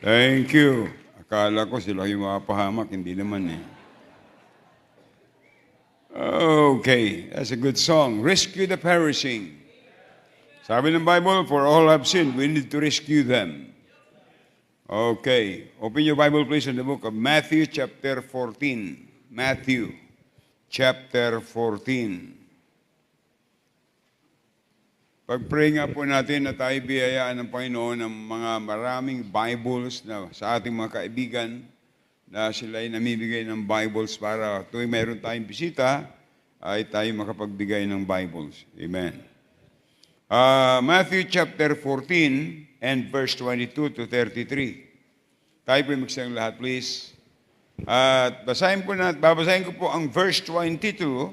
Thank you. Akala ko sila yung mapahamak, hindi naman eh. Okay, that's a good song. Rescue the perishing. Sabi ng Bible, for all have sinned, we need to rescue them. Okay, open your Bible please in the book of Matthew chapter 14. Matthew chapter 14. Pag-pray nga po natin na tayo biyayaan ng Panginoon ng mga maraming Bibles na sa ating mga kaibigan na sila ay namibigay ng Bibles para tuwing mayroon tayong bisita ay tayo makapagbigay ng Bibles. Amen. Matthew chapter 14 and verse 22 to 33. Tayo po magsayang lahat please. At babasahin ko po ang verse 22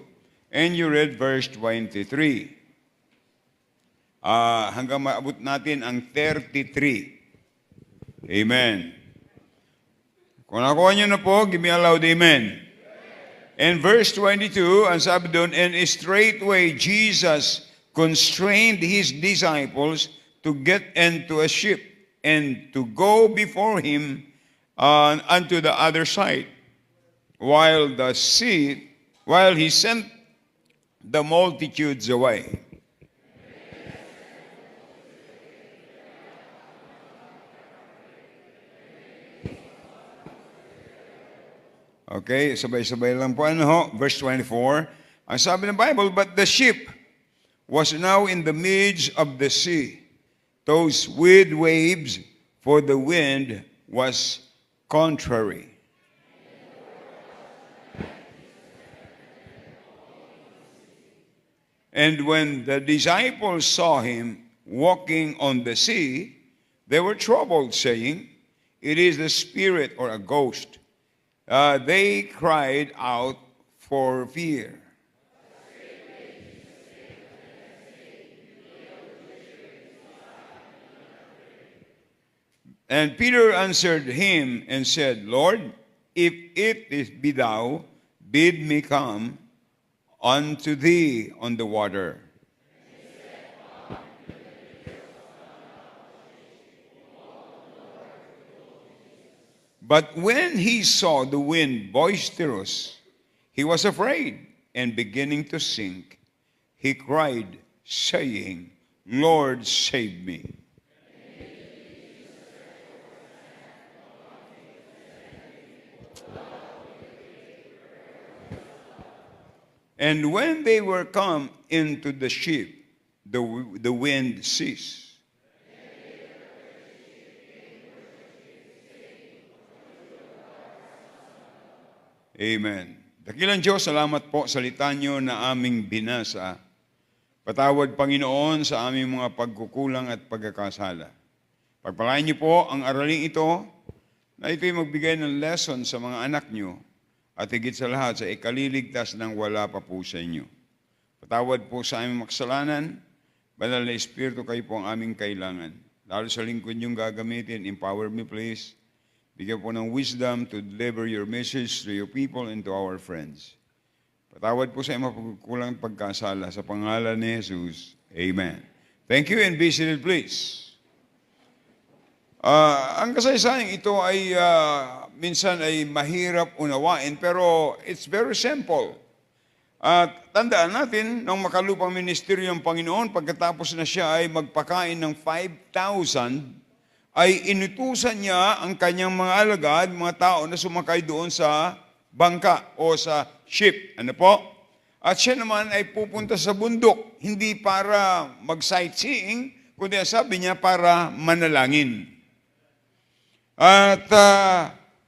and you read verse 23. Hanggang maabot natin ang 33. Amen. Kung nakuha nyo na po, give me a loud amen. And verse 22, ang sabi doon, and straightway Jesus constrained his disciples to get into a ship and to go before him unto the other side, while he sent the multitudes away. Okay, sabay-sabay lang po. Verse 24, ang sabi ng Bible, but the ship was now in the midst of the sea, tossed with waves, for the wind was contrary. And when the disciples saw him walking on the sea, they were troubled, saying, it is the spirit or a ghost. They cried out for fear. And Peter answered him and said, Lord, if it be thou, bid me come unto thee on the water. But when he saw the wind boisterous, he was afraid, and beginning to sink, he cried, saying, Lord, save me. And when they were come into the ship, the wind ceased. Amen. Dakilang Diyos, salamat po sa litanyo na aming binasa. Patawad, Panginoon, sa aming mga pagkukulang at pagkakasala. Pagpalain niyo po ang araling ito na ito'y magbigay ng lesson sa mga anak niyo at higit sa lahat sa ikaliligtas ng wala pa po sa inyo. Patawad po sa aming makasalanan. Banal na Espiritu, kayo po ang aming kailangan. Lalo sa lingkod niyong gagamitin, empower me please. Bigyan po ng wisdom to deliver your message to your people and to our friends. Patawad po sa mga pagkukulang pagkasala sa pangalan ni Jesus. Amen. Thank you and be seated please. Ang kasaysayan ito ay minsan ay mahirap unawain pero it's very simple. Tandaan natin, nung makalupang ministeryo ng Panginoon, pagkatapos na siya ay magpakain ng 5,000, ay inutusan niya ang kanyang mga alagad, mga tao na sumakay doon sa bangka o sa ship. Ano po? At siya naman ay pupunta sa bundok, hindi para mag-sightseeing, kundi sabi niya para manalangin. At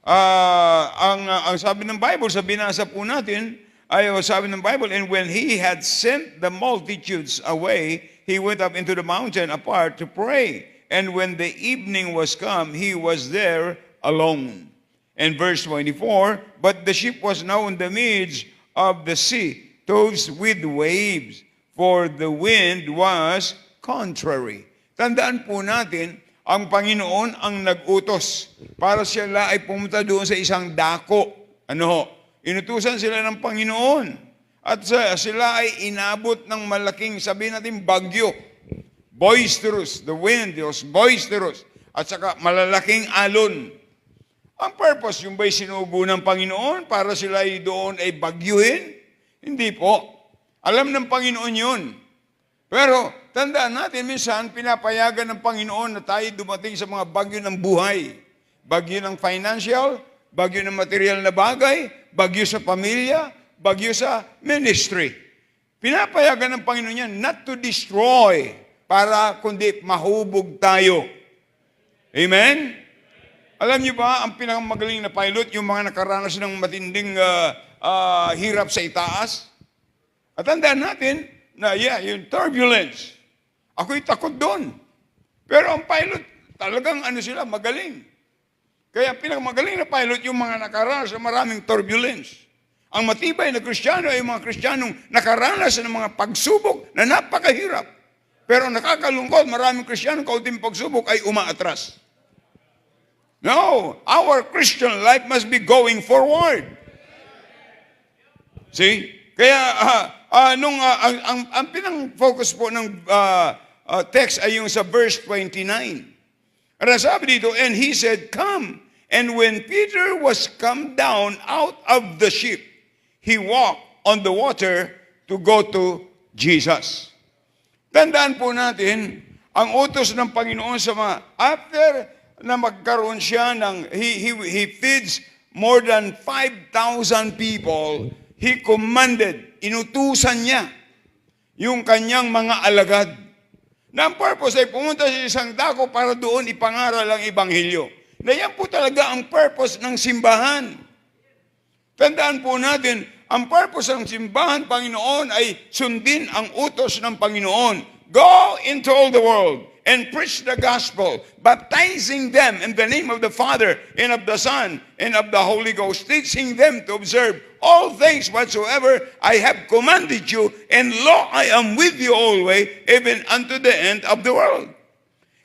ang sabi ng Bible, sa binasa po natin, ay sabi ng Bible, and when he had sent the multitudes away, he went up into the mountain apart to pray. And when the evening was come, he was there alone. And verse 24, but the ship was now in the midst of the sea, tossed with waves, for the wind was contrary. Tandaan po natin, ang Panginoon ang nag-utos para sila ay pumunta doon sa isang dako. Inutusan sila ng Panginoon. At sila ay inabot ng malaking, sabihin natin, bagyo. Boisterous. The wind was boisterous. at saka malalaking alon. Ang purpose, yung ba'y sinugo ng Panginoon para sila doon ay bagyuhin? Hindi po. Alam ng Panginoon yun. Pero tandaan natin, minsan pinapayagan ng Panginoon na tayo dumating sa mga bagyo ng buhay. Bagyo ng financial, bagyo ng material na bagay, bagyo sa pamilya, bagyo sa ministry. Pinapayagan ng Panginoon yan not to destroy, para kundi mahubog tayo. Amen? Alam niyo ba, ang pinakamagaling na pilot, yung mga nakaranas ng matinding hirap sa itaas? At tandaan natin na yung turbulence. Ako'y takot doon. Pero ang pilot, talagang sila, magaling. Kaya pinakamagaling na pilot, yung mga nakaranas sa maraming turbulence. Ang matibay na Kristiyano ay yung mga Kristiyanong nakaranas ng mga pagsubok na napakahirap. Pero nakakalungkot, maraming Kristiyano, kaunting pagsubok ay umaatras. No, our Christian life must be going forward. See? Kaya ang pinang-focus po ng text ay yung sa verse 29. At sabi dito, and he said, come. And when Peter was come down out of the ship, he walked on the water to go to Jesus. Tandaan po natin, ang utos ng Panginoon sa mga, after na magkaroon siya ng, he feeds more than 5,000 people, he commanded, inutusan niya yung kanyang mga alagad. Na ang purpose ay pumunta sa isang dako para doon ipangaral ang Ebanghelyo. Na yan po talaga ang purpose ng simbahan. Tandaan po natin, ang purpose ng simbahan, Panginoon, ay sundin ang utos ng Panginoon. Go into all the world and preach the gospel, baptizing them in the name of the Father and of the Son and of the Holy Ghost, teaching them to observe all things whatsoever I have commanded you, and lo, I am with you always, even unto the end of the world.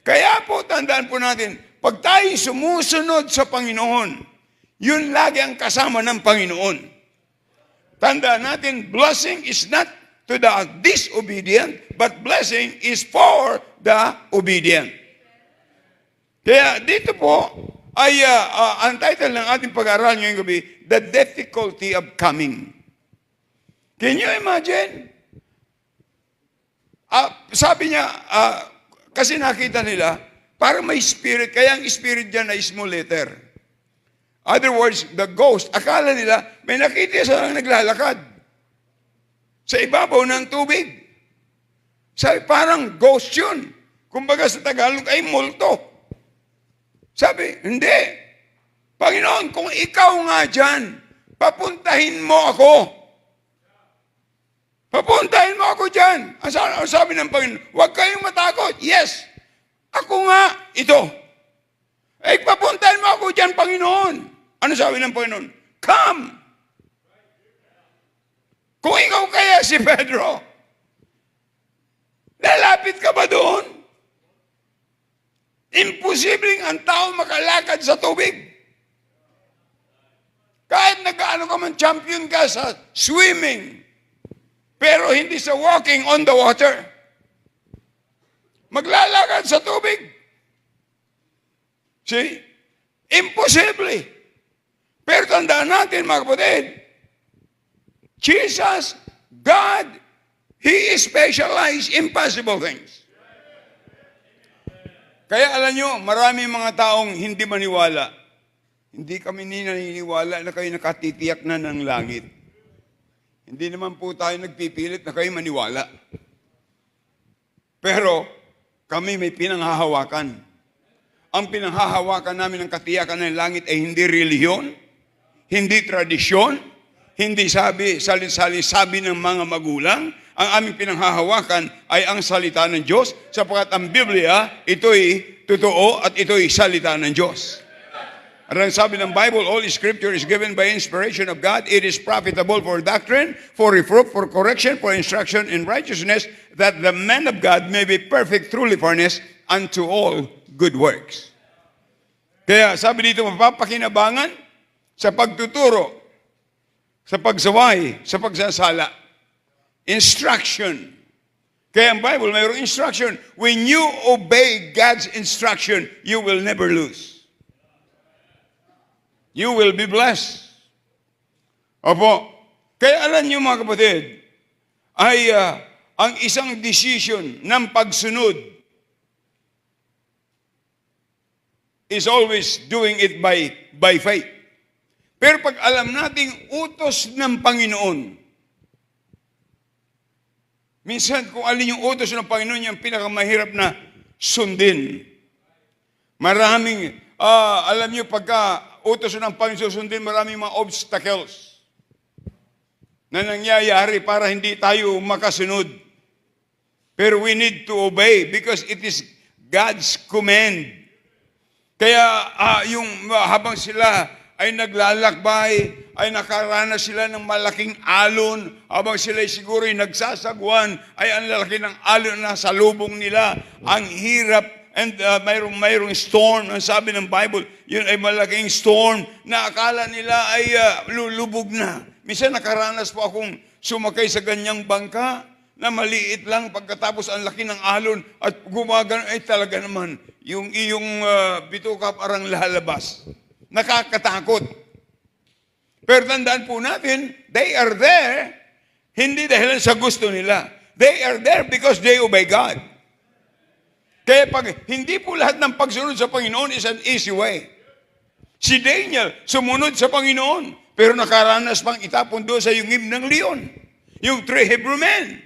Kaya po, tandaan po natin, pag tayo sumusunod sa Panginoon, yun lagi ang kasama ng Panginoon. Tandaan natin, blessing is not to the disobedient, but blessing is for the obedient. Kaya dito po ay ang title ng ating pag-aaral ngayong gabi, The Difficulty of Coming. Can you imagine? Sabi niya, kasi nakita nila, parang may spirit, kaya ang spirit dyan ay small letter. Other words, the ghost, akala nila, may nakita silang naglalakad sa ibabaw ng tubig. Sabi, parang ghost yun. Kumbaga sa Tagalog ay multo. Sabi, hindi. Panginoon, kung ikaw nga dyan, papuntahin mo ako. Papuntahin mo ako dyan. Ang sabi ng Panginoon, huwag kayong matakot. Yes, ako nga ito. Eh, papuntahin mo ako dyan, Panginoon. Ano sabi ng Panginoon? Come. Kung ikaw kaya si Pedro, lalapit ka ba doon? Imposibleng ang tao makalakad sa tubig. Kahit nag-ano ka man, champion ka sa swimming, pero hindi sa walking on the water. Maglalakad sa tubig. See? Imposible. Pero tandaan natin, mga kapatid, Jesus, God, He is specialized in impossible things. Kaya alam nyo, marami mga taong hindi maniwala. Hindi kami naniniwala na kayo nakatitiyak na ng langit. Hindi naman po tayo nagpipilit na kayo maniwala. Pero kami may pinanghahawakan. Ang pinanghahawakan namin ng katiyakan ng langit ay hindi relihiyon, hindi tradisyon, hindi sabi ng mga magulang. Ang aming pinanghahawakan ay ang salita ng Diyos, sapagkat ang Biblia, ito'y totoo at ito'y salita ng Diyos. At ang sabi ng Bible, all Scripture is given by inspiration of God. It is profitable for doctrine, for reproof, for correction, for instruction in righteousness, that the man of God may be perfect, truly furnished unto all good works. Kaya sabi dito, mapapakinabangan sa pagtuturo, sa pagsaway, sa pagsasala. Instruction. Kaya ang Bible, mayroong instruction. When you obey God's instruction, you will never lose. You will be blessed. Opo. Kaya alam niyo mga kapatid, ay ang isang decision ng pagsunod is always doing it by faith. Pero pag alam nating utos ng Panginoon, minsan kung alin yung utos ng Panginoon, yung pinakamahirap na sundin. Maraming, alam niyo, pagka utos ng Panginoon sundin, maraming mga obstacles na nangyayari para hindi tayo makasunod. Pero we need to obey because it is God's command. Kaya habang sila ay naglalakbay, ay nakaranas sila ng malaking alon, habang sila siguro ay nagsasagwan, ay ang lalaki ng alon na sa lubong nila, ang hirap, and mayroong storm, ang sabi ng Bible, yun ay malaking storm, na akala nila ay lulubog na. Minsan nakaranas po akong sumakay sa ganyang bangka, na maliit lang pagkatapos ang laki ng alon at gumagano, ay talaga naman, yung iyong bituka parang lalabas. Nakakatakot. Pero tandaan po natin, they are there, hindi dahil sa gusto nila. They are there because they obey God. Kaya pag hindi po lahat ng pagsunod sa Panginoon is an easy way. Si Daniel, sumunod sa Panginoon, pero nakaranas pang itapon doon sa yungib ng leon. Yung 3 Hebrew men.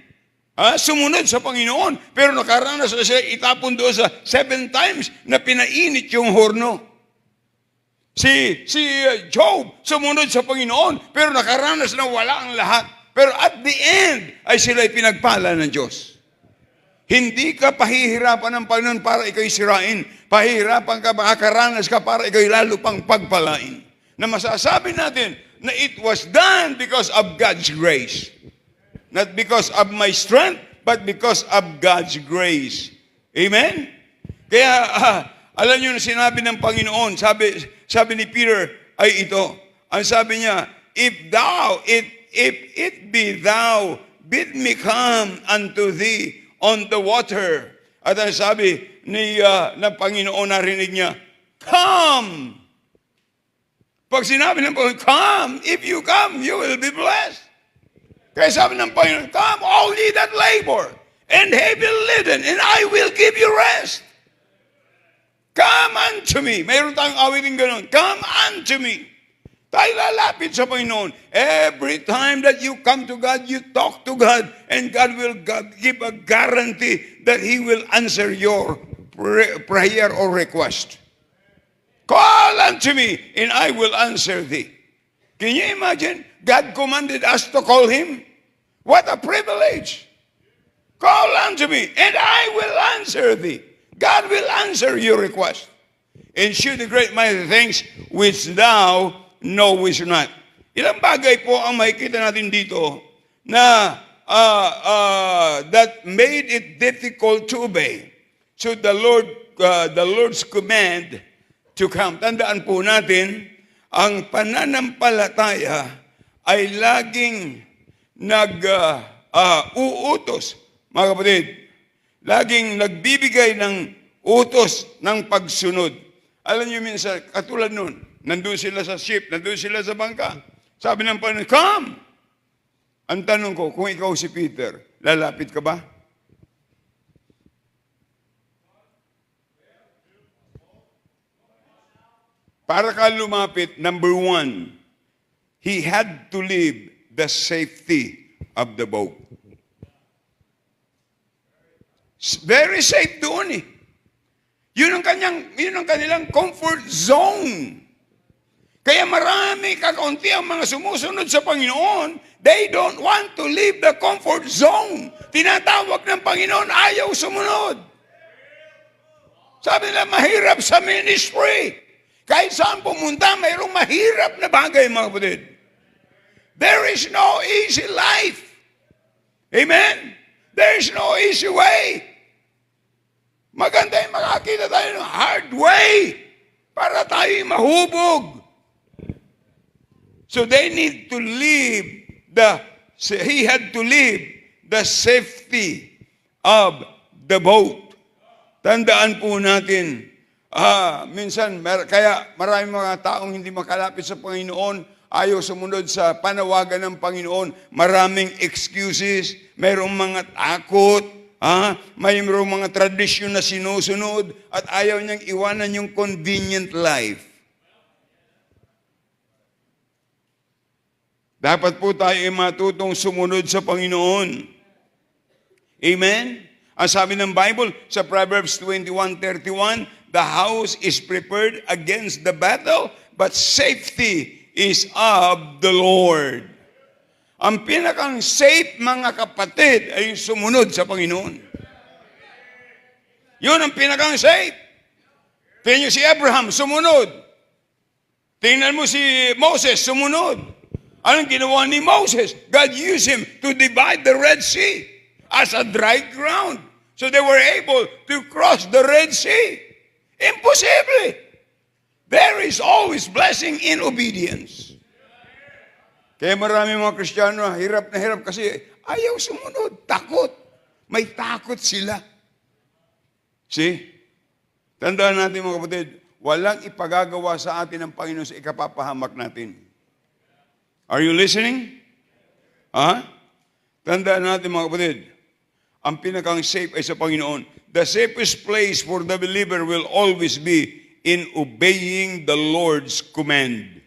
Sumunod sa Panginoon, pero nakaranas na siya itapon doon sa 7 times na pinainit yung horno. Si Job, sumunod sa Panginoon, pero nakaranas na wala ang lahat. Pero at the end, ay sila'y pinagpala ng Diyos. Hindi ka pahihirapan ng Panginoon para ikaw'y sirain. Pahihirapan ka, makakaranas ka para ikaw'y lalo pang pagpalain. Na masasabi natin na it was done because of God's grace. Not because of my strength, but because of God's grace. Amen? Kaya, alam niyo na sinabi ng Panginoon, sabi ni Peter ay ito. Ang sabi niya, if it be thou, bid me come unto thee on the water. At ang sabi ng Panginoon, narinig niya, come. Pag sinabi ng Panginoon, come, if you come, you will be blessed. Kaya sabi ng Panginoon, come all ye that labor and heavy laden, and I will give you rest. Come unto me. Mayroon tayong awitin ganun. Come unto me. Tayo lalapit sa Panginoon. Every time that you come to God, you talk to God, and God will give a guarantee that He will answer your prayer or request. Call unto me, and I will answer thee. Can you imagine? God commanded us to call Him. What a privilege. Call unto me, and I will answer thee. God will answer your request. And shew the great mighty things which thou knowest not. Ilang bagay po ang makikita natin dito na that made it difficult to obey. So the Lord's command to come. Tandaan po natin, ang pananampalataya ay laging uutos, mga kapatid. Laging nagbibigay ng utos ng pagsunod. Alam niyo minsan, katulad nun, nandun sila sa ship, nandun sila sa bangka. Sabi ng Panginoon, come! Ang tanong ko, kung ikaw si Peter, lalapit ka ba? Para ka lumapit, number 1, he had to leave the safety of the boat. Very safe doon eh. Yun ang kanilang comfort zone. Kaya marami kakaunti ang mga sumusunod sa Panginoon, they don't want to leave the comfort zone. Tinatawag ng Panginoon, ayaw sumunod. Sabi nila, mahirap sa ministry. Kahit saan pumunta, mayroong mahirap na bagay, mga kapatid. There is no easy life. Amen? There is no easy way. Maganda yung makakita tayo ng hard way para tayo mahubog. So they need to leave he had to leave the safety of the boat. Tandaan po natin, minsan, kaya maraming mga taong hindi makalapit sa Panginoon, ayaw sumunod sa panawagan ng Panginoon, maraming excuses, mayroong mga takot, mayroong mga tradisyon na sinusunod, at ayaw niyang iwanan yung convenient life. Dapat po tayo ay matutong sumunod sa Panginoon. Amen? Ang sabi ng Bible sa Proverbs 21:31, the house is prepared against the battle, but safety is of the Lord. Ang pinakang safe, mga kapatid, ay sumunod sa Panginoon. Yun ang pinakang safe. Tingnan niyo si Abraham, sumunod. Tingnan mo si Moses, sumunod. Anong ginawa ni Moses? God used him to divide the Red Sea as a dry ground. So they were able to cross the Red Sea. Impossible. There is always blessing in obedience. Kaya marami mga Kristiyano, hirap na hirap kasi ayaw sumunod, takot. May takot sila. See? Tandaan natin mga kapatid, walang ipagagawa sa atin ng Panginoon sa ikapapahamak natin. Are you listening? Tandaan natin mga kapatid, ang pinakang safe ay sa Panginoon. The safest place for the believer will always be in obeying the Lord's command.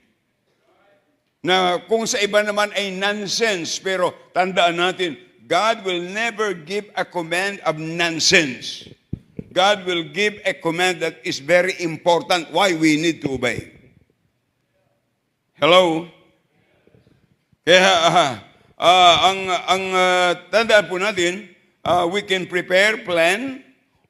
Na kung sa iba naman ay nonsense, pero tandaan natin, God will never give a command of nonsense. God will give a command that is very important, why we need to obey. Hello? Kaya tandaan po natin, we can prepare, plan,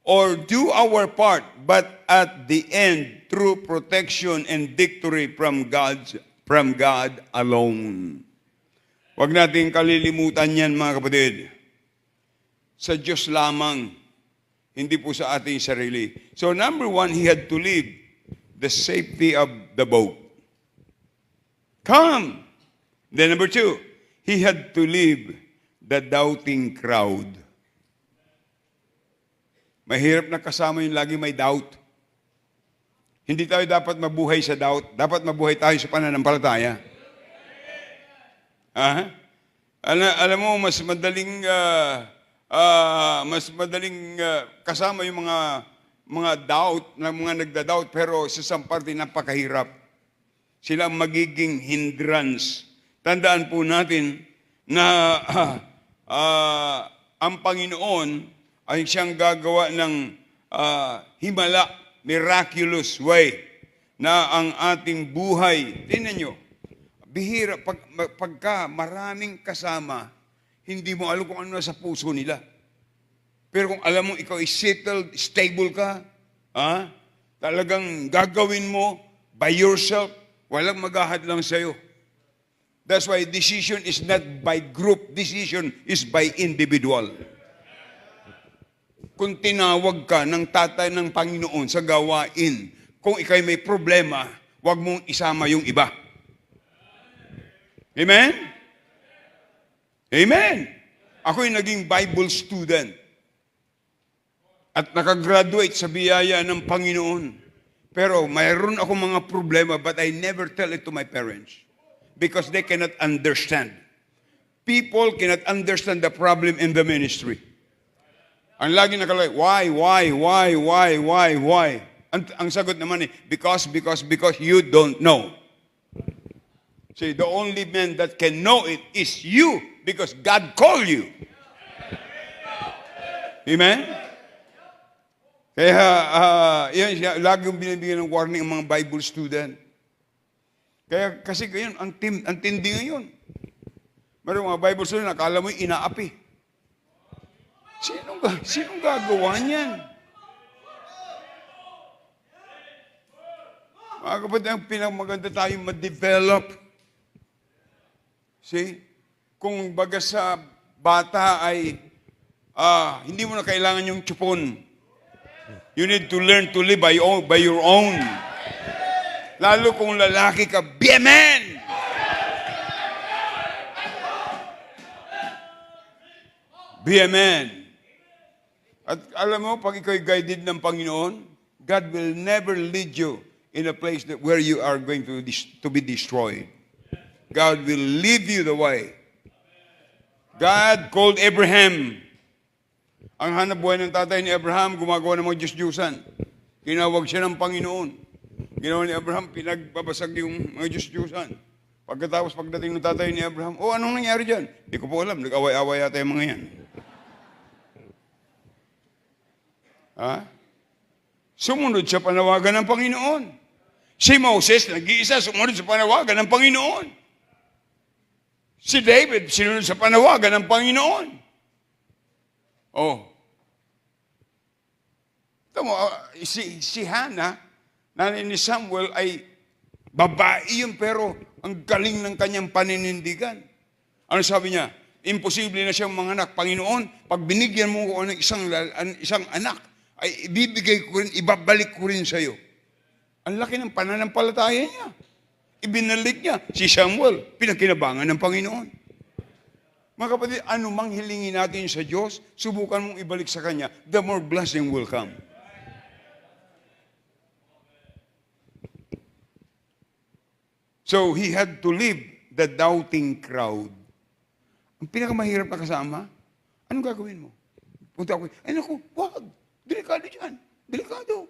or do our part, but at the end, through protection and victory from God alone. Huwag natin kalilimutan yan, mga kapatid. Sa Diyos lamang, hindi po sa ating sarili. So number one, he had to leave the safety of the boat. Come. Then number two, he had to leave the doubting crowd. Mahirap na kasama yung lagi may doubt. Hindi tayo dapat mabuhay sa doubt. Dapat mabuhay tayo sa pananampalataya. Alam mo, mas madaling kasama yung mga doubt, mga nagda-doubt, pero sa isang parte napakahirap. Sila magiging hindrance. Tandaan po natin na ang Panginoon ay siyang gagawa ng himala, miraculous way na ang ating buhay. Tingnan nyo, bihira, pagka maraming kasama, hindi mo alam kung ano sa puso nila. Pero kung alam mo, ikaw is settled, stable ka, talagang gagawin mo by yourself, walang maghahadlang sa'yo. That's why decision is not by group, decision is by individual. Kung tinawag ka ng tatay ng Panginoon sa gawain, kung ikay may problema, huwag mong isama yung iba. Amen? Amen. Ako'y naging Bible student at nakagraduate sa biyaya ng Panginoon. Pero mayroon ako mga problema, but I never tell it to my parents because they cannot understand. People cannot understand the problem in the ministry. Ang lagi nakalagay, why? Ang sagot naman because you don't know. See, the only man that can know it is you because God called you. Amen? Kaya, yan, lagi yung binibigyan ng warning ang mga Bible student. Kaya, kasi ngayon, ang tindi ngayon. Mayroong mga Bible student, nakala mo yung inaapi. Sinong gagawa niyan? Mga kapatid, ang pinamaganda tayong ma-develop. See? Kung baga sa bata ay hindi mo na kailangan yung tsupon. You need to learn to live by your own. Lalo kung lalaki ka, be a man! Be a man. At alam mo, pag ikaw'y guided ng Panginoon, God will never lead you in a place where you are going to be destroyed. God will lead you the way. God called Abraham. Ang hanap buhay ng tatay ni Abraham, gumagawa ng mga Diyos-Diyusan. Tinawag siya ng Panginoon. Ginawa ni Abraham, pinagbabasag yung mga Diyos-Diyusan. Pagkatapos pagdating ng tatay ni Abraham, anong nangyari dyan? Hindi ko po alam, nag-away-away yata yung mga yan. Sumunod sa panawagan ng Panginoon. Si Moses, nag-iisa, sumunod sa panawagan ng Panginoon. Si David, sinunod sa panawagan ng Panginoon. Tamo, si Hannah, nanay ni Samuel, ay babae yun, pero ang galing ng kanyang paninindigan. Ano sabi niya? Imposible na siyang manganak. Panginoon, pag binigyan mo ko ng isang anak, ay ibibigay ko rin, ibabalik ko rin sa iyo. Ang laki ng pananampalataya niya. Ibinalik niya si Samuel, pinakinabangan ng Panginoon. Mga kapatid, anumang hilingin natin sa Diyos, subukan mong ibalik sa Kanya, the more blessing will come. So, he had to leave the doubting crowd. Ang pinakamahirap na kasama, anong gagawin mo? Punta ako, naku, wag, delikado dyan, delikado.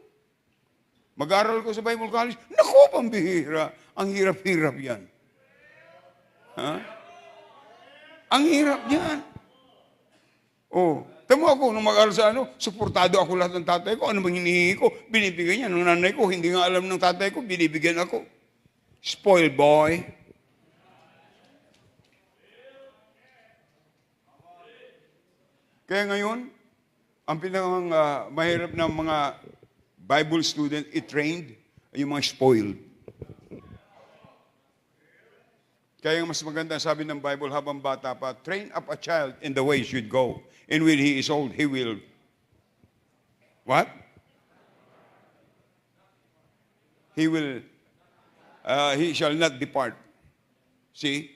Mag-aral ko sa Bible College, naku, pambihira, ang hirap-hirap yan. Ang hirap yan. Tamo ako, nung mag-aral sa suportado ako lahat ng tatay ko, ano bang hinihingi ko, binibigyan niya. Nung nanay ko, hindi nga alam ng tatay ko, binibigyan ako. Spoiled boy. Kaya ngayon, ang pinakang mahirap ng mga Bible student, i-trained, ay yung mga spoiled. Kaya mas maganda, sabi ng Bible, habang bata pa, train up a child in the way he should go. And when he is old, he will, what? He shall not depart. See?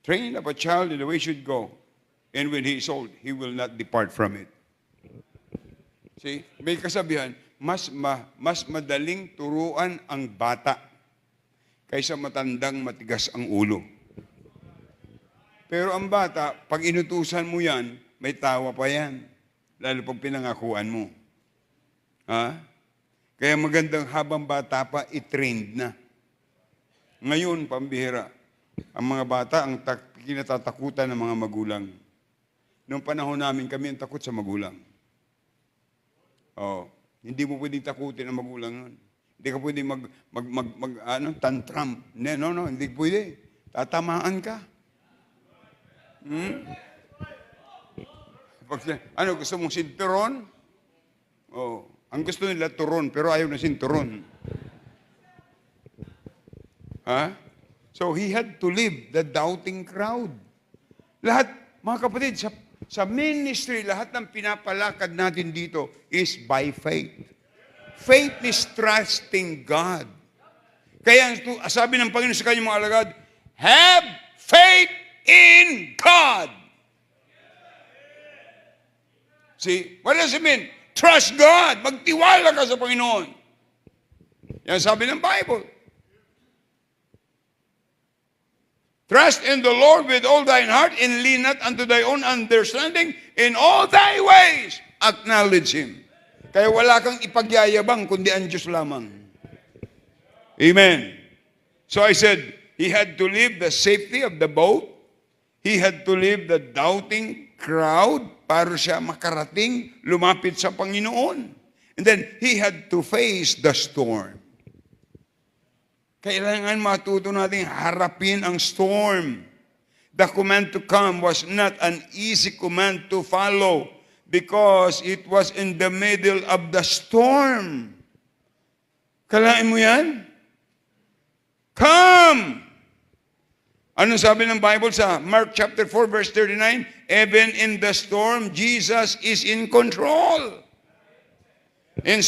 Train up a child in the way he should go. And when he is old, he will not depart from it. See? May kasabihan, mas madaling turuan ang bata kaysa matandang matigas ang ulo. Pero ang bata, pag inutusan mo yan, may tawa pa yan. Lalo pag pinangakuan mo. Kaya magandang habang bata pa, i-trained na. Ngayon, pambihira, ang mga bata, ang kinatatakutan ng mga magulang. Noong panahon namin, kami ang takot sa magulang. Hindi mo pwedeng takutin ang magulang nun. Hindi ka pwede tantrum. No, hindi pwede. Tatamaan ka. Gusto mong sinturon? Ang gusto nila turon, pero ayaw na sinturon. So he had to leave the doubting crowd. Lahat, mga kapatid, sa ministry, lahat ng pinapalakad natin dito is by faith. Faith is trusting God. Kaya sabi ng Panginoon sa kanyang mga alagad, have faith in God. See, what does it mean? Trust God. Magtiwala ka sa Panginoon. Yan sabi ng Bible. Trust in the Lord with all thine heart and lean not unto thy own understanding. In all thy ways, acknowledge Him. Kaya wala kang ipagyayabang kundi ang Diyos lamang. Amen. So I said, he had to leave the safety of the boat. He had to leave the doubting crowd para siya makarating, lumapit sa Panginoon. And then, he had to face the storm. Kailangan matuto natin harapin ang storm. The command to come was not an easy command to follow because it was in the middle of the storm. Kalain mo yan? Come! Ano sabi ng Bible sa Mark chapter 4 verse 39? Even in the storm, Jesus is in control. In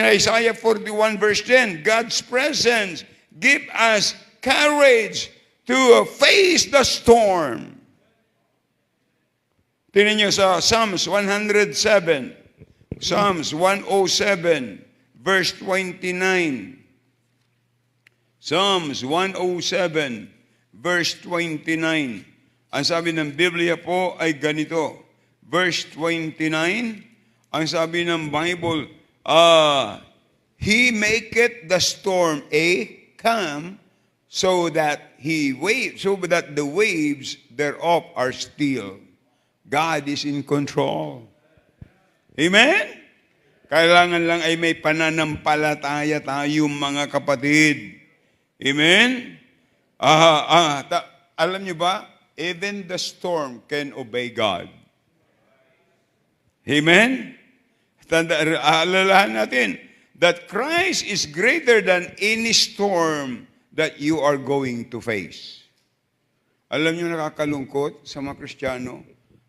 Isaiah 41 verse 10, God's presence give us courage to face the storm. Tingnan nyo sa Psalms 107. Psalms 107, verse 29. Psalms 107, verse 29. Ang sabi ng Biblia po ay ganito. Verse 29, ang sabi ng Bible, He maketh the storm a calm, so that the waves thereof are still. God is in control. Amen? Kailangan lang ay may pananampalataya tayo, mga kapatid. Amen? Alam niyo ba, even the storm can obey God. Amen? Alalahan natin that Christ is greater than any storm that you are going to face. Alam niyo, nakakalungkot sa mga Kristiyano,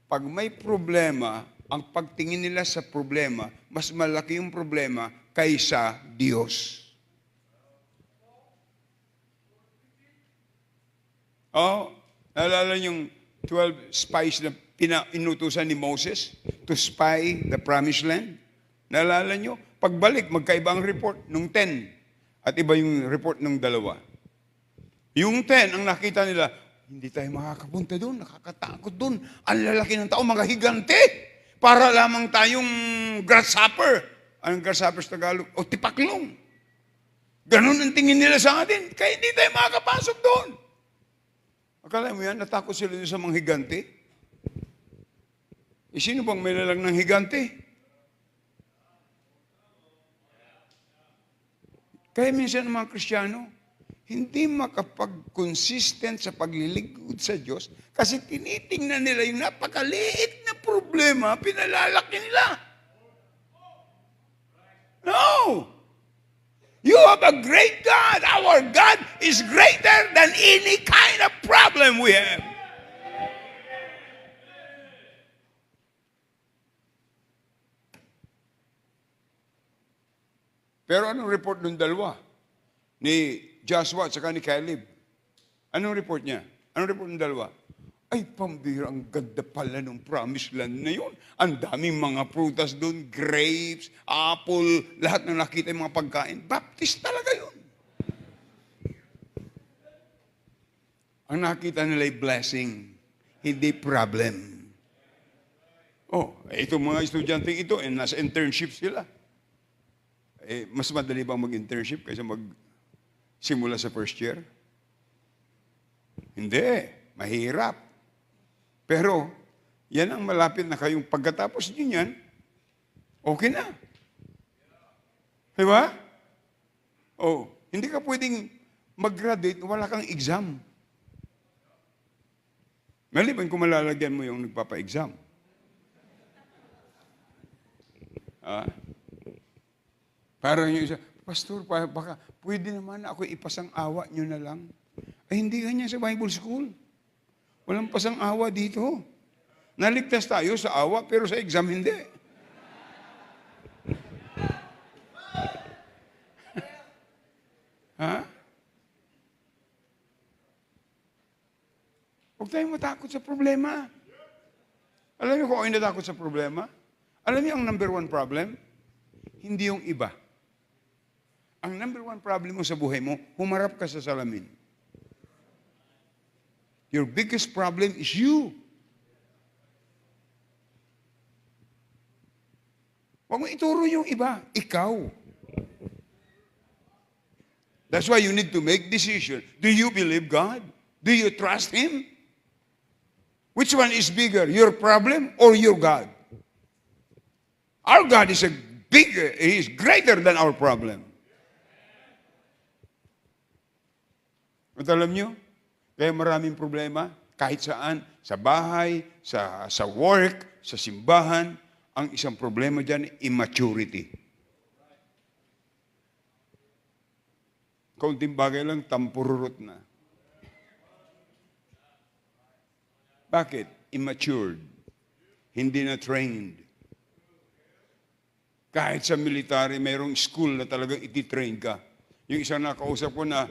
pag may problema, ang pagtingin nila sa problema, mas malaki yung problema kaysa Diyos. Naalala yung 12 spies na inutusan ni Moses to spy the promised land? Naalala nyo? Pagbalik, magkaiba ang report nung 10 at iba yung report nung 2. Yung 10, ang nakita nila, hindi tayo makakapunta doon, nakakatakot doon. Ang lalaki ng tao, mga higante. Para lamang tayong grasshopper. Anong grasshopper sa Tagalog? O tipaklong. Ganun ang tingin nila sa atin. Kaya hindi tayo makakapasok doon. Akala mo yan, natakot sila doon sa mga higante? Sino bang may lalang ng higante? Kaya minsan mga Kristiyano, hindi makapag-consistent sa paglilingkod sa Diyos kasi tinitingnan nila yung napakaliit na problema, pinalalaki nila. No! You have a great God. Our God is greater than any kind of problem we have. Pero anong report ng dalawa? Ni Joshua at saka ni Caleb. Anong report niya? Anong report ng dalawa? Ay, pambira, ang ganda pala ng promised land na yun. Ang daming mga prutas doon, grapes, apple, lahat na nakita yung mga pagkain. Baptist talaga yun. Ang nakita nila ay blessing, hindi problem. Itong mga estudyante ito, nasa internship sila. Mas madali bang mag-internship kaysa simula sa first year? Hindi. Mahirap. Pero, yan ang malapit na kayong pagkatapos nyo yan, okay na. Diba? Hindi ka pwedeng mag-graduate, wala kang exam. Maliban kung malalagyan mo yung nagpapa-exam. Parang yung isa, Pastor, baka pwede naman ako ipasang awa nyo na lang. Ay, hindi ganyan sa Bible School. Walang pasang awa dito. Naligtas tayo sa awa, pero sa exam hindi. Huwag tayong matakot sa problema. Alam niyo kung ako natakot sa problema? Alam niyo ang number one problem? Hindi yung iba. Ang number one problem mo sa buhay mo, humarap ka sa salamin. Your biggest problem is you. Huwag mo ituro yung iba, ikaw. That's why you need to make decision. Do you believe God? Do you trust Him? Which one is bigger, your problem or your God? Our God is He is greater than our problem. At alam nyo, kaya maraming problema, kahit saan, sa bahay, sa work, sa simbahan, ang isang problema dyan, immaturity. Kaunting bagay lang, tampururot na. Bakit? Immatured. Hindi na trained. Kahit sa military, mayroong school na talagang iti-train ka. Yung isang nakausap ko na,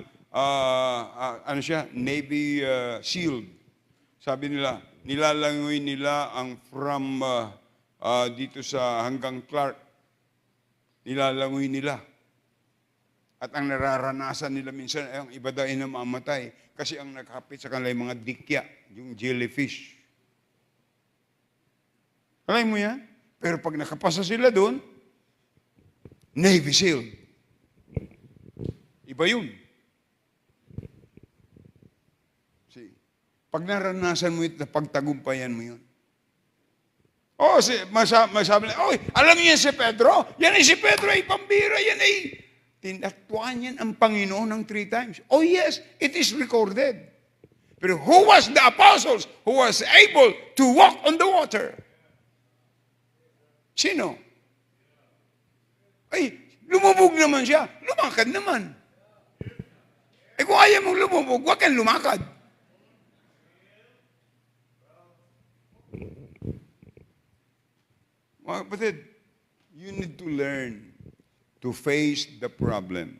Navy SEAL. Sabi nila, nilalangoy nila ang from dito sa hanggang Clark. Nilalangoy nila. At ang nararanasan nila minsan ay ang iba daw ay namamatay kasi ang nakapit sa kanila yung mga dikya, yung jellyfish. Alam mo yan? Pero pag nakapasa sila doon, Navy SEAL. Iba yun. See, pag naranasan mo ito, pagtagumpayan mo yun. Oh, masabi na, oy, alam niyo yan si Pedro? Yan ay si Pedro ay pambira, yan ay tinaktuan yan ang Panginoon ng 3 times. Oh yes, it is recorded. Pero who was the apostles who was able to walk on the water? Sino? Ay, lumubog naman siya. Lumakad naman. Eh kung ayaw mong lumubog, huwag kang lumakad. Mga kapatid, you need to learn to face the problem.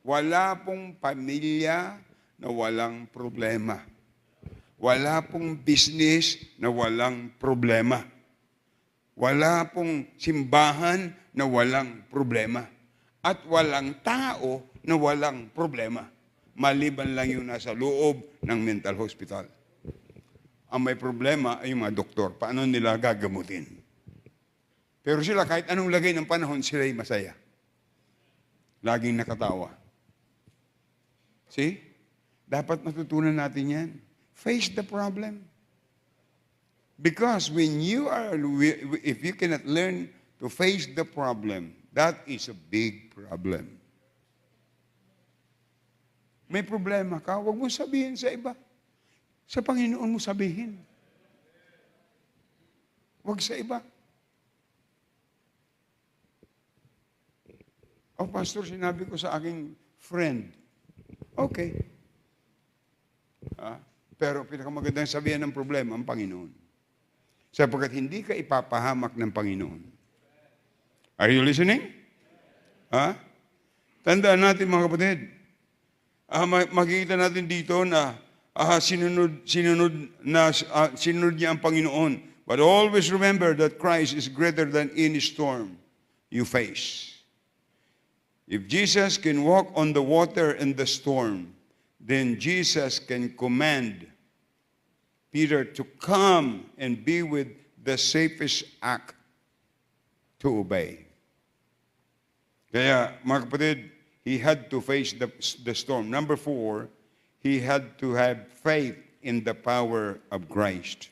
Wala pong pamilya na walang problema. Wala pong business na walang problema. Wala pong simbahan na walang problema. At walang tao na walang problema. Maliban lang yung nasa loob ng mental hospital. Ang may problema ay yung mga doktor. Paano nila gagamutin? Pero sila, kahit anong lagay ng panahon, sila ay masaya. Laging nakatawa. See? Dapat matutunan natin yan. Face the problem. Because if you cannot learn to face the problem, that is a big problem. May problema ka, huwag mo sabihin sa iba. Sa Panginoon mo sabihin. Huwag sa iba. Oh, pastor, sinabi ko sa aking friend. Okay. Pero pinakamagandang sabihan ng problema, ang Panginoon. Sapagkat hindi ka ipapahamak ng Panginoon. Are you listening? Tandaan natin mga kapatid. Makikita natin dito na sinunod niya ang Panginoon. But always remember that Christ is greater than any storm you face. If Jesus can walk on the water in the storm, then Jesus can command Peter to come and be with the safest act to obey. Kaya, mga kapatid, he had to face the storm. Number 4, he had to have faith in the power of Christ.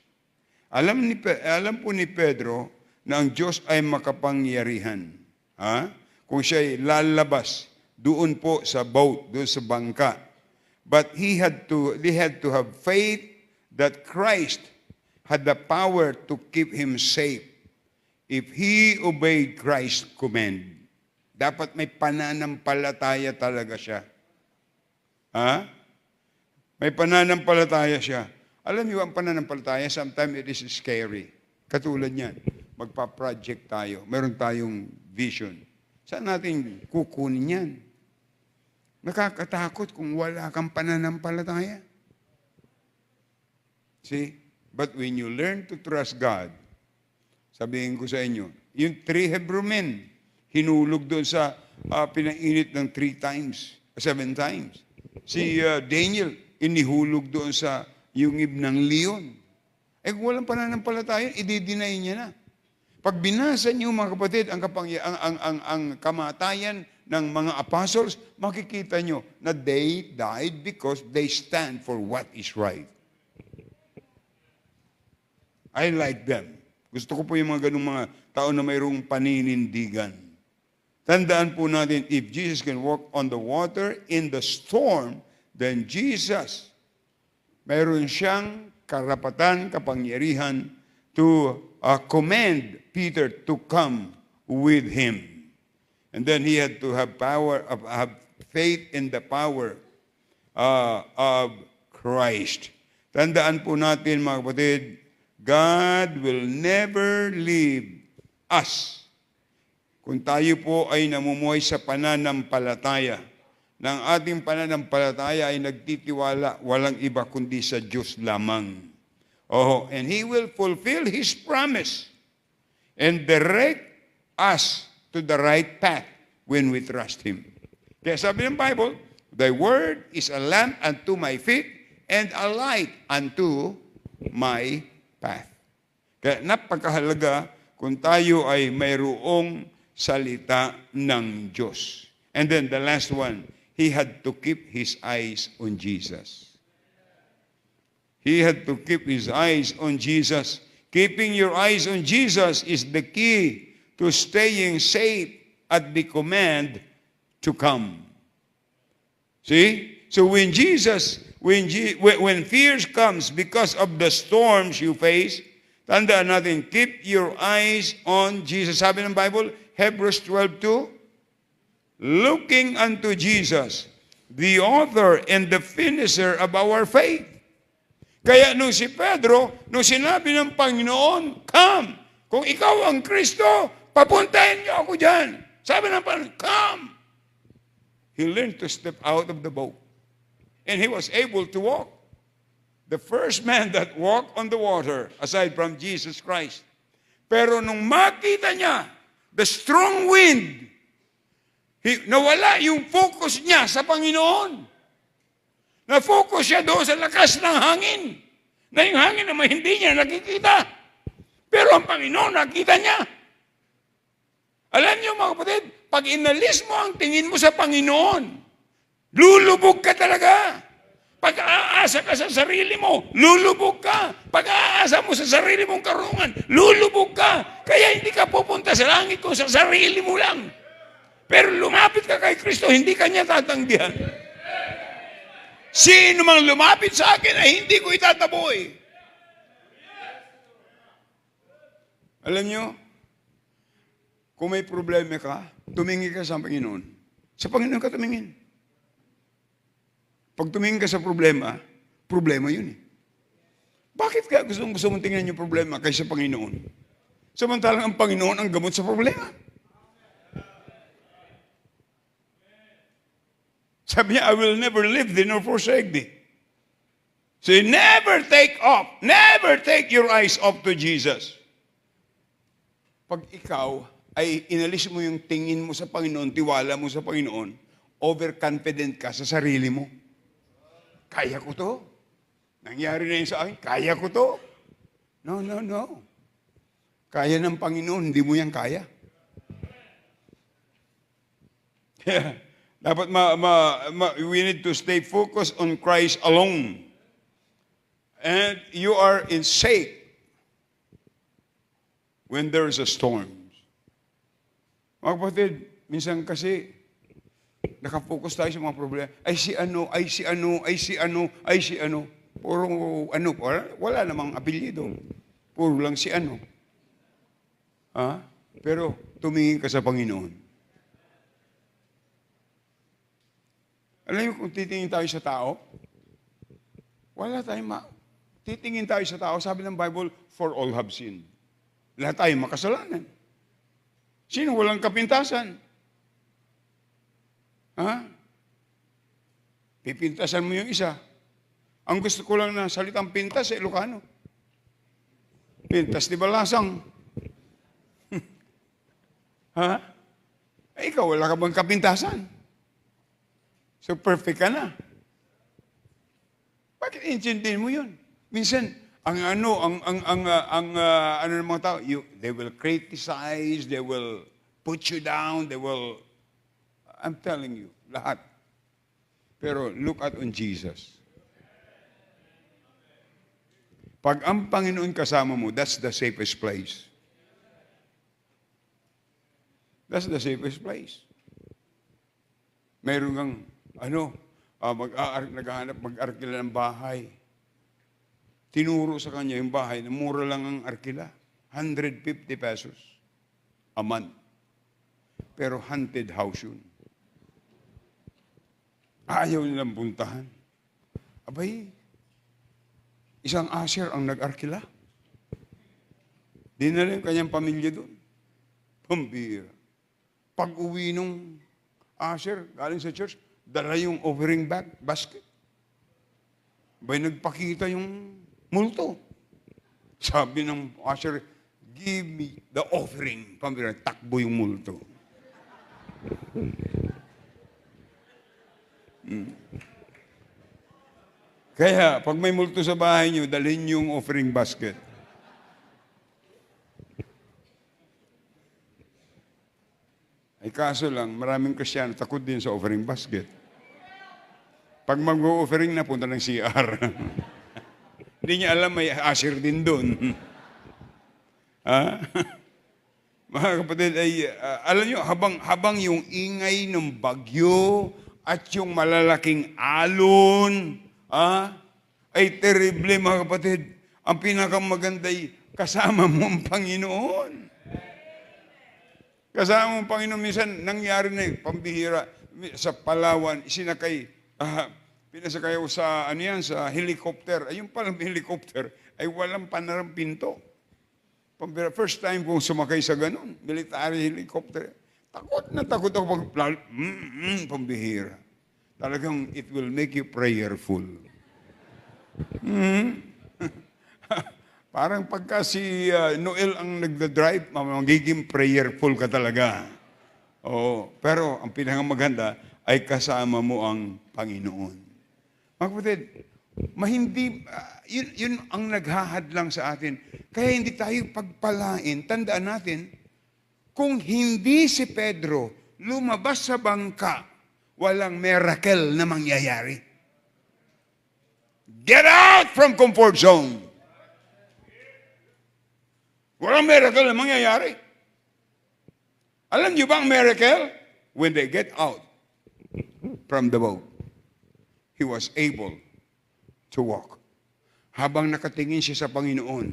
Alam po ni Pedro na ang Diyos ay makapangyarihan. Kung siya'y lalabas doon po sa boat, doon sa bangka. But they had to have faith that Christ had the power to keep him safe if he obeyed Christ's command. Dapat may pananampalataya talaga siya. May pananampalataya siya. Alam niyo, ang pananampalataya, sometimes it is scary. Katulad niyan, magpa-project tayo. Meron tayong vision. Saan natin kukunin yan? Nakakatakot kung wala kang pananampalataya. See? But when you learn to trust God, sabihin ko sa inyo, yung 3 Hebrew men, hinulog doon sa pinainit ng 7 times. Si Daniel, inihulog doon sa yungib ng leon. Kung walang pananampalataya, i-deny niya na. Pag binasa niyo mga kapatid ang kamatayan ng mga apostles, makikita niyo na they died because they stand for what is right. I like them. Gusto ko po yung mga ganung mga tao na mayroong paninindigan. Tandaan po natin, if Jesus can walk on the water in the storm, then Jesus, mayroon siyang karapatan, kapangyarihan to command Peter to come with him. And then he had to have have faith in the power of Christ. Tandaan po natin mga kapatid, God will never leave us. Kung tayo po ay namumuhay sa pananampalataya na ang ating pananampalataya ay nagtitiwala walang iba kundi sa Diyos lamang. Oh, and He will fulfill His promise and direct us to the right path when we trust Him. Kaya sabi ng Bible, Thy word is a lamp unto my feet and a light unto my path. Kaya napakahalaga kung tayo ay mayroong salita ng Diyos. And then the last one, he had to keep his eyes on Jesus. He had to keep his eyes on Jesus. Keeping your eyes on Jesus is the key to staying safe at the command to come. See? So when fears comes because of the storms you face, tandaan natin, keep your eyes on Jesus. Sabi ng Bible, Hebrews 12:2, looking unto Jesus, the author and the finisher of our faith. Kaya nung si Pedro, nung sinabi ng Panginoon, come, kung ikaw ang Kristo, papuntahin niyo ako dyan. Sabi ng Panginoon, come. He learned to step out of the boat. And he was able to walk. The first man that walked on the water, aside from Jesus Christ. Pero nung makita niya, the strong wind, nawala yung focus niya sa Panginoon. Na-focus siya doon sa lakas ng hangin. Na yung hangin naman hindi niya nakikita. Pero ang Panginoon nakita niya. Alam niyo mga kapatid, pag inalis mo ang tingin mo sa Panginoon, lulubog ka talaga. Pag aasa ka sa sarili mo, lulubog ka. Pag aasa mo sa sarili mong karungan, lulubog ka. Kaya hindi ka pupunta sa langit kung sa sarili mo lang. Pero lumapit ka kay Kristo, hindi ka niya tatanggihan. Sino mang lumapit sa akin ay hindi ko itataboy. Alam niyo, kung may problema ka, tumingin ka sa Panginoon. Sa Panginoon ka tumingin. Pag tumingin ka sa problema, problema yun eh. Bakit kaya gusto mong tingnan yung problema kaysa Panginoon? Samantalang ang Panginoon ang gamot sa problema. Sabi niya, I will never leave thee nor forsake thee. So never take your eyes off to Jesus. Pag ikaw ay inalis mo yung tingin mo sa Panginoon, tiwala mo sa Panginoon, overconfident ka sa sarili mo. Kaya ko to. Nangyari na yun sa akin, kaya ko to. No. Kaya ng Panginoon, hindi mo yan kaya. Dapat we need to stay focused on Christ alone. And you are in safe when there is a storm. Mga kapatid, minsan kasi nakafocus tayo sa mga problema. Ay si ano. Puro ano, wala namang apelyido. Puro lang si ano. Pero tumingin ka sa Panginoon. Alam niyo kung titingin tayo sa tao, titingin tayo sa tao, sabi ng Bible, for all have sinned. Lahat tayo makasalanan. Sino walang kapintasan? Pipintasan mo yung isa. Ang gusto ko lang na salitang pintas, Ilocano. Pintas, di ba lasang? Ikaw, wala ka bang kapintasan? So perfect ka na. Bakit intindihin mo yun? Minsan, ang ng mga tao, they will criticize, they will put you down, I'm telling you, lahat. Pero look at on Jesus. Pag ang Panginoon kasama mo, that's the safest place. That's the safest place. Mayroon kang naghahanap, mag-arkila ng bahay. Tinuro sa kanya yung bahay na mura lang ang arkila. 150 pesos a month. Pero haunted house yun. Ayaw nilang puntahan. Abay, isang usher ang nag-arkila. Dinala yung kanyang pamilya doon. Pambira. Pag-uwi nung usher, galing sa church, dala yung offering basket. Bay nagpakita yung multo. Sabi ng usher, give me the offering. Pambira, takbo yung multo. Kaya, pag may multo sa bahay nyo, dalhin yung offering basket. Ay kaso lang, maraming Kristiyano takot din sa offering basket. Pag mag-offering na, punta ng CR. Hindi niya alam, may usher din doon. Ha? Mga kapatid, alam niyo, habang yung ingay ng bagyo at yung malalaking alon, ay terrible mga kapatid. Ang pinakamaganda'y kasama mo ang Panginoon. Kasama mo ang Panginoon, minsan nangyari na pambihira sa Palawan, pinasakay ako sa, sa helicopter. Ayun palang helicopter ay walang panarang pinto. First time kong sumakay sa ganun, military helicopter. Takot na takot ako pambihira. Talagang it will make you prayerful. Parang pagka si Noel ang nagda-drive, magiging prayerful ka talaga. Oo, pero ang pinakamaganda ay kasama mo ang Panginoon. Mga kapatid, yun ang naghahadlang sa atin. Kaya hindi tayo pagpalain. Tandaan natin, kung hindi si Pedro lumabas sa bangka, walang miracle na mangyayari. Get out from comfort zone. Walang miracle na mangyayari. Alam niyo ba ang miracle? When they get out from the boat, he was able to walk. Habang nakatingin siya sa Panginoon,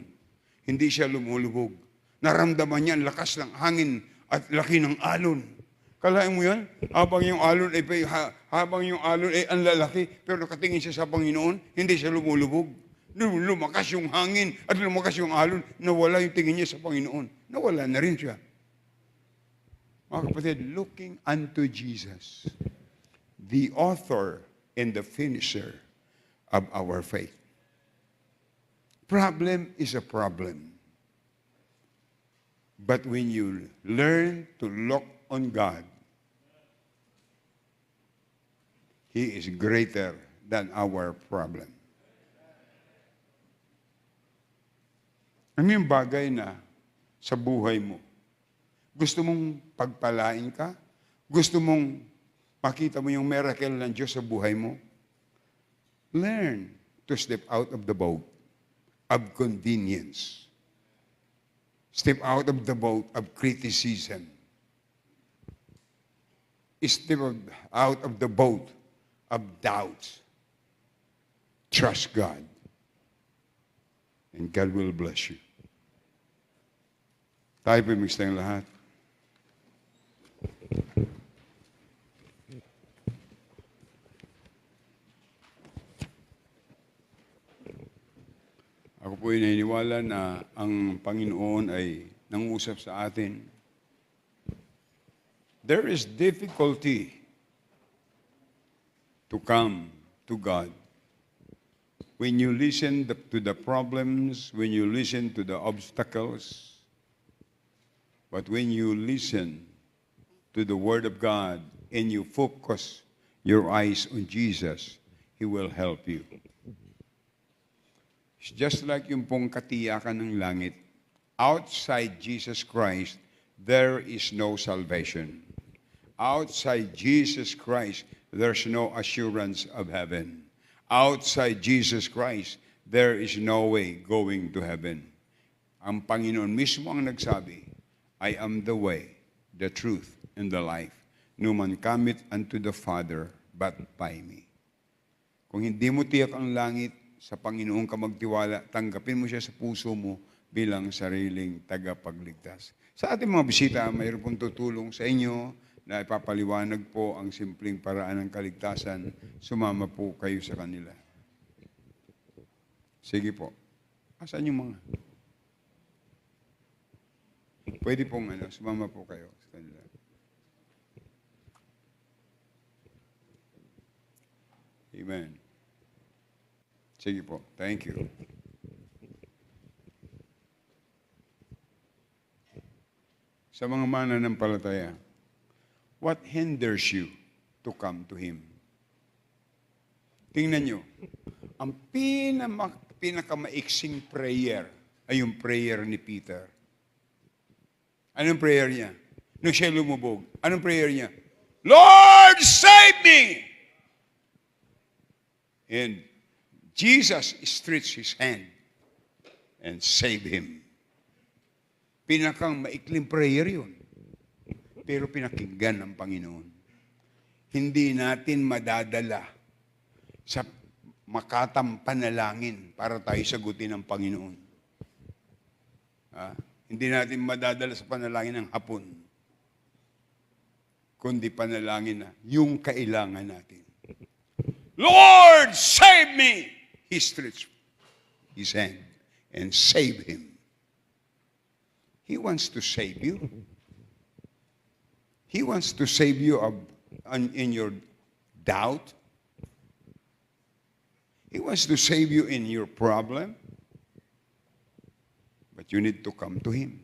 hindi siya lumulubog. Naramdaman niya ang lakas ng hangin at laki ng alon. Kalahin mo yan? Habang yung alon ay ang lalaki, pero nakatingin siya sa Panginoon, hindi siya lumulubog. Lumakas yung hangin at lumakas yung alon, nawala yung tingin niya sa Panginoon. Nawala na rin siya. Mga kapatid, looking unto Jesus, the author and the finisher of our faith. Problem is a problem. But when you learn to look on God, He is greater than our problem. Ano yung bagay na sa buhay mo? Gusto mong pagpalain ka? Gusto mong makita mo yung miracle ng Diyos sa buhay mo? Learn to step out of the boat of convenience. Step out of the boat of criticism. Step out of the boat of doubt. Trust God. And God will bless you. Tayo po mix tayong lahat. Ako po ay naniniwala na ang Panginoon ay nangusap sa atin. There is difficulty to come to God. When you listen to the problems, when you listen to the obstacles, but when you listen to the Word of God and you focus your eyes on Jesus, He will help you. It's just like yung pong katiyakan ng langit. Outside Jesus Christ, there is no salvation. Outside Jesus Christ, there's no assurance of heaven. Outside Jesus Christ, there is no way going to heaven. Ang Panginoon mismo ang nagsabi, I am the way, the truth, and the life. No man cometh unto the Father but by me. Kung hindi mo tiyak ang langit, sa Panginoon ka magtiwala, tanggapin mo siya sa puso mo bilang sariling tagapagligtas. Sa ating mga bisita, mayroon pong tutulong sa inyo na ipapaliwanag po ang simpleng paraan ng kaligtasan. Sumama po kayo sa kanila. Sige po. Asan yung mga? Pwede pong sumama po kayo sa kanila. Amen. Sige po. Thank you. Sa mga mananampalataya, what hinders you to come to Him? Tingnan nyo, ang pinakamaiksing prayer ay yung prayer ni Peter. Anong prayer niya? Nung siya lumubog, anong prayer niya? Lord, save me! And Jesus stretched His hand and saved him. Pinakang maikling prayer yun. Pero pinakinggan ng Panginoon. Hindi natin madadala sa makatang panalangin para tayo sagutin ng Panginoon. Hindi natin madadala sa panalangin ng hapon, kundi panalangin na yung kailangan natin. Lord, save me! He stretched His hand and saved him. He wants to save you. He wants to save you in your doubt. He wants to save you in your problem. But you need to come to Him.